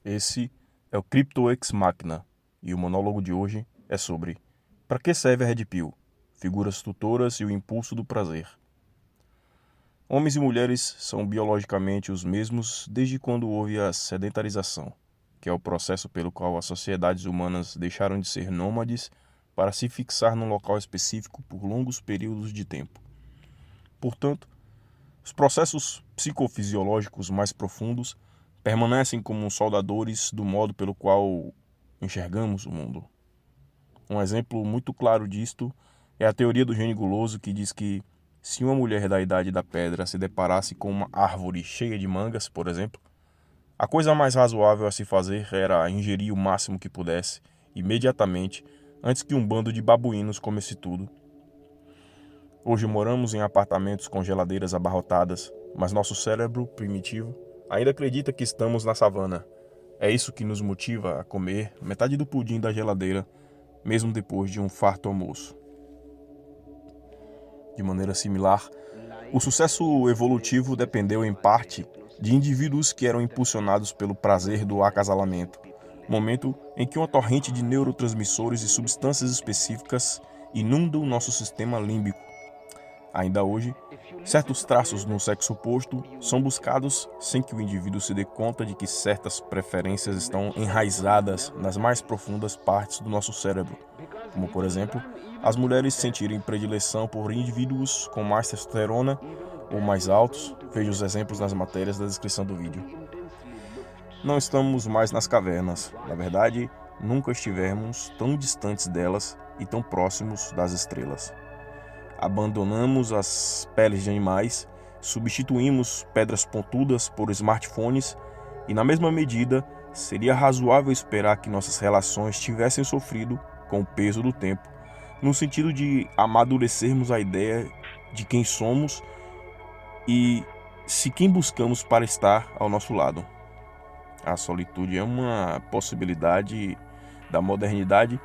Esse é o Crypto Ex Machina e o monólogo de hoje é sobre para que serve a Red Pill, figuras tutoras e o impulso do prazer. Homens e mulheres são biologicamente os mesmos desde quando houve a sedentarização, que é o processo pelo qual as sociedades humanas deixaram de ser nômades para se fixar num local específico por longos períodos de tempo. Portanto, os processos psicofisiológicos mais profundos permanecem como soldadores do modo pelo qual enxergamos o mundo. Um exemplo muito claro disto é a teoria do gene guloso, que diz que se uma mulher da idade da pedra se deparasse com uma árvore cheia de mangas, por exemplo, a coisa mais razoável a se fazer era ingerir o máximo que pudesse, imediatamente, antes que um bando de babuínos comesse tudo. Hoje moramos em apartamentos com geladeiras abarrotadas, mas nosso cérebro primitivo ainda acredita que estamos na savana. É isso que nos motiva a comer metade do pudim da geladeira, mesmo depois de um farto almoço. De maneira similar, o sucesso evolutivo dependeu em parte de indivíduos que eram impulsionados pelo prazer do acasalamento, momento em que uma torrente de neurotransmissores e substâncias específicas inunda o nosso sistema límbico. Ainda hoje, certos traços no sexo oposto são buscados sem que o indivíduo se dê conta de que certas preferências estão enraizadas nas mais profundas partes do nosso cérebro, como, por exemplo, as mulheres sentirem predileção por indivíduos com mais testosterona ou mais altos. Veja os exemplos nas matérias da descrição do vídeo. Não estamos mais nas cavernas. Na verdade, nunca estivemos tão distantes delas e tão próximos das estrelas. Abandonamos as peles de animais, substituímos pedras pontudas por smartphones e, na mesma medida, seria razoável esperar que nossas relações tivessem sofrido com o peso do tempo, no sentido de amadurecermos a ideia de quem somos e se quem buscamos para estar ao nosso lado. A solitude é uma possibilidade da modernidade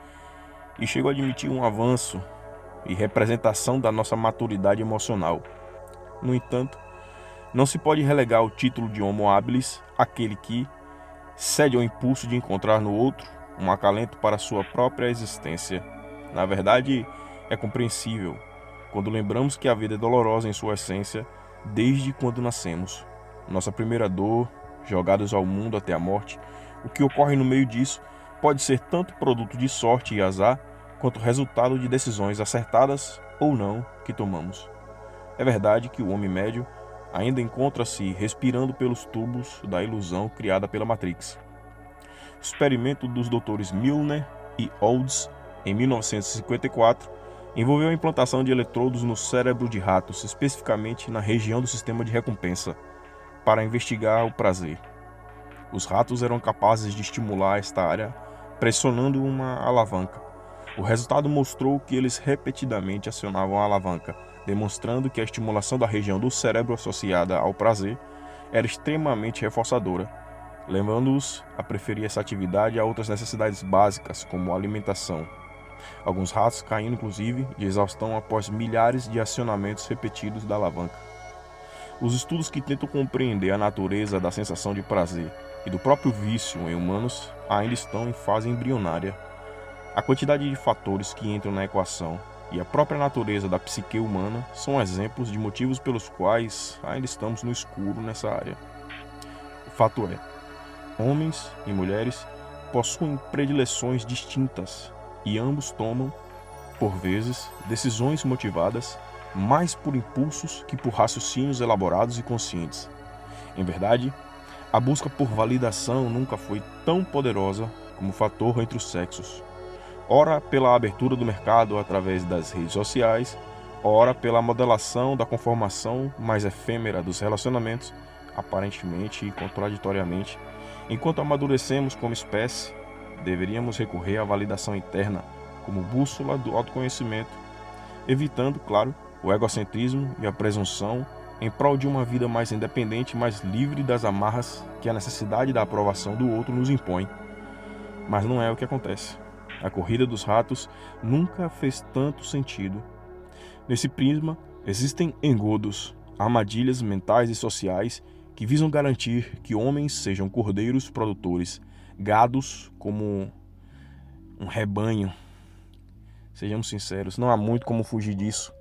e chego a admitir um avanço e representação da nossa maturidade emocional. No entanto, não se pode relegar o título de Homo habilis àquele que cede ao impulso de encontrar no outro um acalento para sua própria existência. Na verdade, é compreensível quando lembramos que a vida é dolorosa em sua essência desde quando nascemos. Nossa primeira dor, jogados ao mundo até a morte, o que ocorre no meio disso pode ser tanto produto de sorte e azar, quanto resultado de decisões acertadas ou não que tomamos. É verdade que o homem médio ainda encontra-se respirando pelos tubos da ilusão criada pela Matrix. O experimento dos doutores Milner e Olds, em 1954, envolveu a implantação de eletrodos no cérebro de ratos, especificamente na região do sistema de recompensa, para investigar o prazer. Os ratos eram capazes de estimular esta área pressionando uma alavanca. O resultado mostrou que eles repetidamente acionavam a alavanca, demonstrando que a estimulação da região do cérebro associada ao prazer era extremamente reforçadora, levando-os a preferir essa atividade a outras necessidades básicas, como alimentação. Alguns ratos caindo, inclusive, de exaustão após milhares de acionamentos repetidos da alavanca. Os estudos que tentam compreender a natureza da sensação de prazer e do próprio vício em humanos ainda estão em fase embrionária. A quantidade de fatores que entram na equação e a própria natureza da psique humana são exemplos de motivos pelos quais ainda estamos no escuro nessa área. O fato é, homens e mulheres possuem predileções distintas e ambos tomam, por vezes, decisões motivadas mais por impulsos que por raciocínios elaborados e conscientes. Em verdade, a busca por validação nunca foi tão poderosa como fator entre os sexos. Ora pela abertura do mercado através das redes sociais, ora pela modelação da conformação mais efêmera dos relacionamentos, aparentemente e contraditoriamente. Enquanto amadurecemos como espécie, deveríamos recorrer à validação interna como bússola do autoconhecimento, evitando, claro, o egocentrismo e a presunção em prol de uma vida mais independente, mais livre das amarras que a necessidade da aprovação do outro nos impõe. Mas não é o que acontece. A corrida dos ratos nunca fez tanto sentido. Nesse prisma, existem engodos, armadilhas mentais e sociais que visam garantir que homens sejam cordeiros produtores, gados como um rebanho. Sejamos sinceros, não há muito como fugir disso.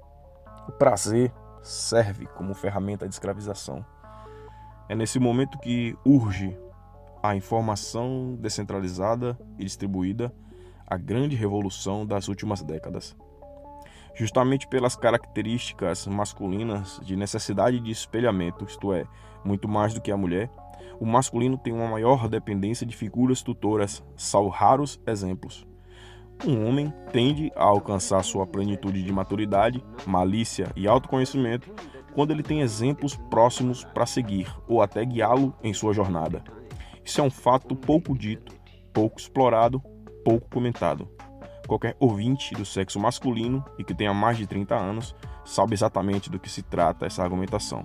O prazer serve como ferramenta de escravização. É nesse momento que urge a informação descentralizada e distribuída, a grande revolução das últimas décadas. Justamente pelas características masculinas de necessidade de espelhamento, isto é, muito mais do que a mulher, o masculino tem uma maior dependência de figuras tutoras, salvo raros exemplos. Um homem tende a alcançar sua plenitude de maturidade, malícia e autoconhecimento quando ele tem exemplos próximos para seguir ou até guiá-lo em sua jornada. Isso é um fato pouco dito, pouco explorado, pouco comentado. Qualquer ouvinte do sexo masculino e que tenha mais de 30 anos sabe exatamente do que se trata essa argumentação.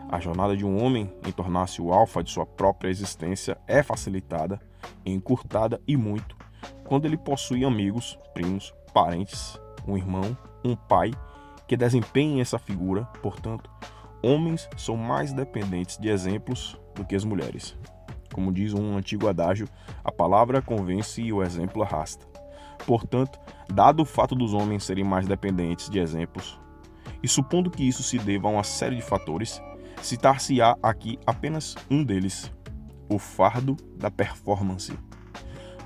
A jornada de um homem em tornar-se o alfa de sua própria existência é facilitada, encurtada e muito quando ele possui amigos, primos, parentes, um irmão, um pai que desempenhem essa figura. Portanto, homens são mais dependentes de exemplos do que as mulheres. Como diz um antigo adágio, a palavra convence e o exemplo arrasta. Portanto, dado o fato dos homens serem mais dependentes de exemplos, e supondo que isso se deva a uma série de fatores, citar-se-á aqui apenas um deles, o fardo da performance.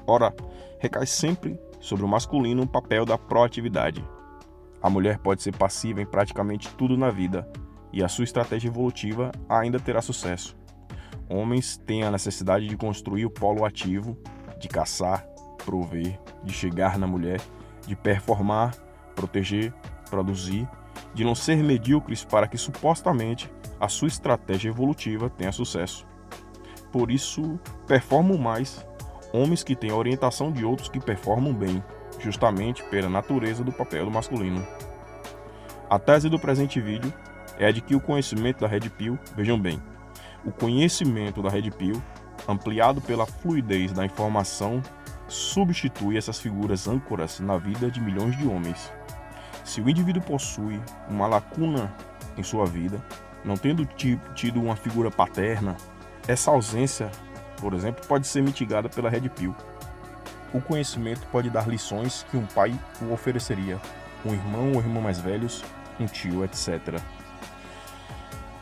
Ora, recai sempre sobre o masculino o papel da proatividade. A mulher pode ser passiva em praticamente tudo na vida, e a sua estratégia evolutiva ainda terá sucesso. Homens têm a necessidade de construir o polo ativo, de caçar, prover, de chegar na mulher, de performar, proteger, produzir, de não ser medíocres para que supostamente a sua estratégia evolutiva tenha sucesso. Por isso, performam mais homens que têm a orientação de outros que performam bem, justamente pela natureza do papel do masculino. A tese do presente vídeo é a de que o conhecimento da Red Pill, vejam bem, o conhecimento da Red Pill, ampliado pela fluidez da informação, substitui essas figuras âncoras na vida de milhões de homens. Se o indivíduo possui uma lacuna em sua vida, não tendo tido uma figura paterna, essa ausência, por exemplo, pode ser mitigada pela Red Pill. O conhecimento pode dar lições que um pai o ofereceria, um irmão ou irmão mais velhos, um tio, etc.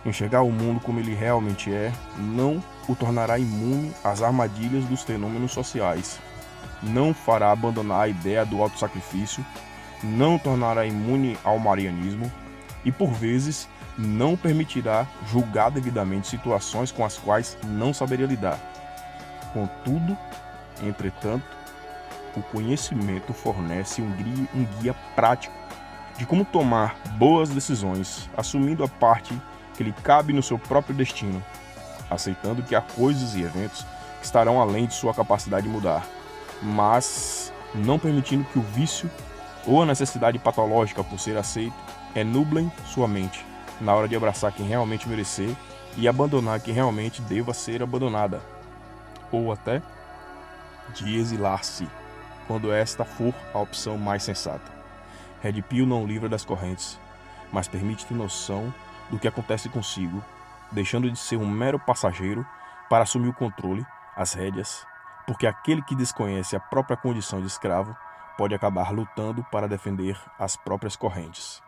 Enxergar o mundo como ele realmente é não o tornará imune às armadilhas dos fenômenos sociais, não fará abandonar a ideia do autossacrifício, não tornará imune ao marianismo e, por vezes, não permitirá julgar devidamente situações com as quais não saberia lidar. Contudo, entretanto, o conhecimento fornece um guia prático de como tomar boas decisões, assumindo a parte que lhe cabe no seu próprio destino, aceitando que há coisas e eventos que estarão além de sua capacidade de mudar, mas não permitindo que o vício ou a necessidade patológica por ser aceito enublem sua mente na hora de abraçar quem realmente merecer e abandonar quem realmente deva ser abandonada, ou até de exilar-se, quando esta for a opção mais sensata. Red Pill não livra das correntes, mas permite ter noção do que acontece consigo, deixando de ser um mero passageiro para assumir o controle, as rédeas, porque aquele que desconhece a própria condição de escravo pode acabar lutando para defender as próprias correntes.